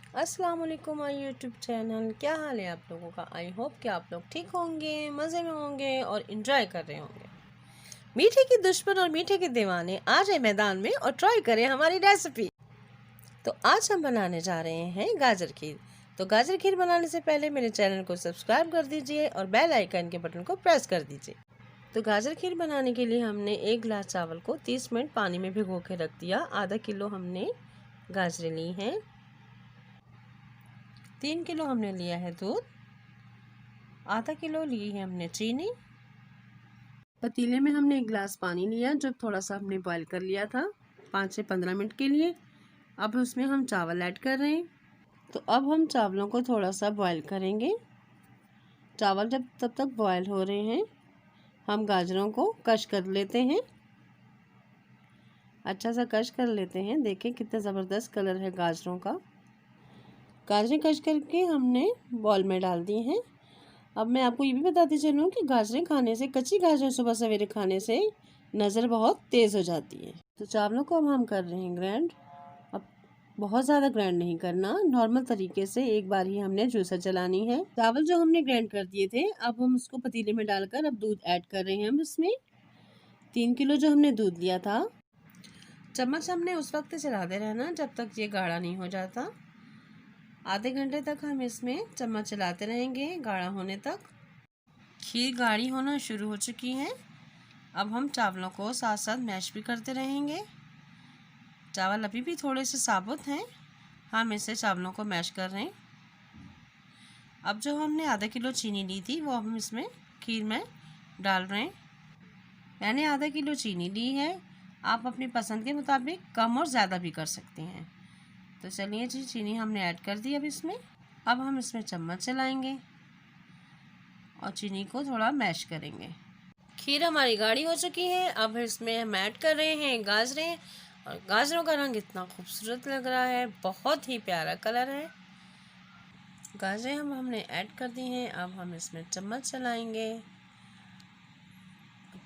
अस्सलाम वालेकुम my YouTube channel. क्या हाल है आप लोगों का? आई होप कि आप लोग ठीक होंगे, मज़े में होंगे और इन्जॉय कर रहे होंगे। मीठे के दुश्मन और मीठे के दीवाने आ जाए मैदान में और ट्राई करें हमारी रेसिपी। तो आज हम बनाने जा रहे हैं गाजर खीर। तो गाजर खीर बनाने से पहले मेरे चैनल को सब्सक्राइब कर दीजिए और बेल आइकन के बटन को प्रेस कर दीजिए। तो गाजर खीर बनाने के लिए हमने 1 गिलास चावल को 30 मिनट पानी में भिगो के रख दिया। आधा किलो हमने गाजरें ली हैं। 3 किलो हमने लिया है दूध। आधा किलो ली है हमने चीनी। पतीले में हमने 1 गिलास पानी लिया जो थोड़ा सा हमने बॉईल कर लिया था 5 से 15 मिनट के लिए। अब उसमें हम चावल ऐड कर रहे हैं। तो अब हम चावलों को थोड़ा सा बॉईल करेंगे। चावल जब तब तक बॉईल हो रहे हैं हम गाजरों को कश कर लेते हैं। अच्छा सा कश कर लेते हैं। देखें कितना ज़बरदस्त कलर है गाजरों का। गाजरें कश करके हमने बॉल में डाल दी हैं। अब मैं आपको ये भी बताती चलूँ कि गाजरें खाने से, कच्ची गाजरें सुबह सवेरे खाने से नज़र बहुत तेज़ हो जाती है। तो चावलों को अब हम कर रहे हैं ग्राइंड। अब बहुत ज़्यादा ग्राइंड नहीं करना, नॉर्मल तरीके से एक बार ही हमने जूसर चलानी है। चावल जो हमने ग्राइंड कर दिए थे अब हम उसको पतीले में डालकर अब दूध ऐड कर रहे हैं हम इसमें। 3 किलो जो हमने दूध लिया था। चम्मच हमने उस वक्त चलाते रहना जब तक ये गाढ़ा नहीं हो जाता। आधे घंटे तक हम इसमें चम्मच चलाते रहेंगे गाढ़ा होने तक। खीर गाढ़ी होना शुरू हो चुकी है। अब हम चावलों को साथ साथ मैश भी करते रहेंगे। चावल अभी भी थोड़े से साबुत हैं, हम इसे चावलों को मैश कर रहे हैं। अब जो हमने आधा किलो चीनी ली थी वो हम इसमें खीर में डाल रहे हैं। मैंने आधा किलो चीनी ली है, आप अपनी पसंद के मुताबिक कम और ज़्यादा भी कर सकते हैं। तो चलिए जी, चीनी हमने ऐड कर दी अब इसमें। अब हम इसमें चम्मच चलाएंगे और चीनी को थोड़ा मैश करेंगे। खीर हमारी गाढ़ी हो चुकी है। अब इसमें हम ऐड कर रहे हैं गाजरें और गाजरों का रंग इतना खूबसूरत लग रहा है, बहुत ही प्यारा कलर है। गाजरें हमने ऐड कर दी हैं। अब हम इसमें चम्मच चलाएंगे।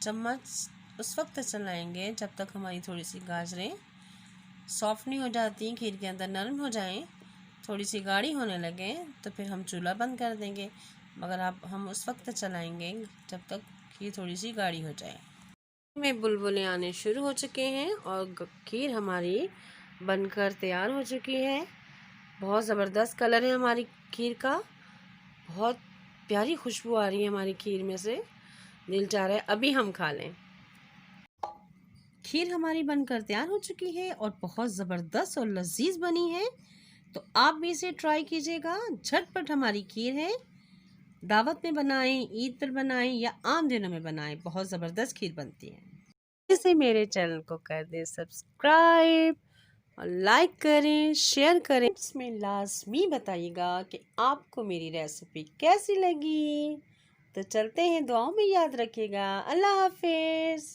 चम्मच उस वक्त चलाएंगे जब तक हमारी थोड़ी सी गाजरें सॉफ्ट नहीं हो जाती, खीर के अंदर नरम हो जाएं, थोड़ी सी गाढ़ी होने लगे तो फिर हम चूल्हा बंद कर देंगे। मगर अब हम उस वक्त चलाएंगे जब तक खीर थोड़ी सी गाढ़ी हो जाए। में बुलबुले आने शुरू हो चुके हैं और खीर हमारी बनकर तैयार हो चुकी है। बहुत ज़बरदस्त कलर है हमारी खीर का, बहुत प्यारी खुशबू आ रही है हमारी खीर में से। दिल चाह रहा है अभी हम खा लें। खीर हमारी बनकर तैयार हो चुकी है और बहुत ज़बरदस्त और लजीज बनी है। तो आप भी इसे ट्राई कीजिएगा। झटपट हमारी खीर है, दावत में बनाएं, ईद पर बनाएं या आम दिनों में बनाएं, बहुत ज़बरदस्त खीर बनती है। इसे मेरे चैनल को कर दें सब्सक्राइब और लाइक करें, शेयर करें। इसमें लाजमी बताइएगा कि आपको मेरी रेसिपी कैसी लगी। तो चलते हैं, दुआओं में याद रखिएगा। अल्लाह हाफिज़।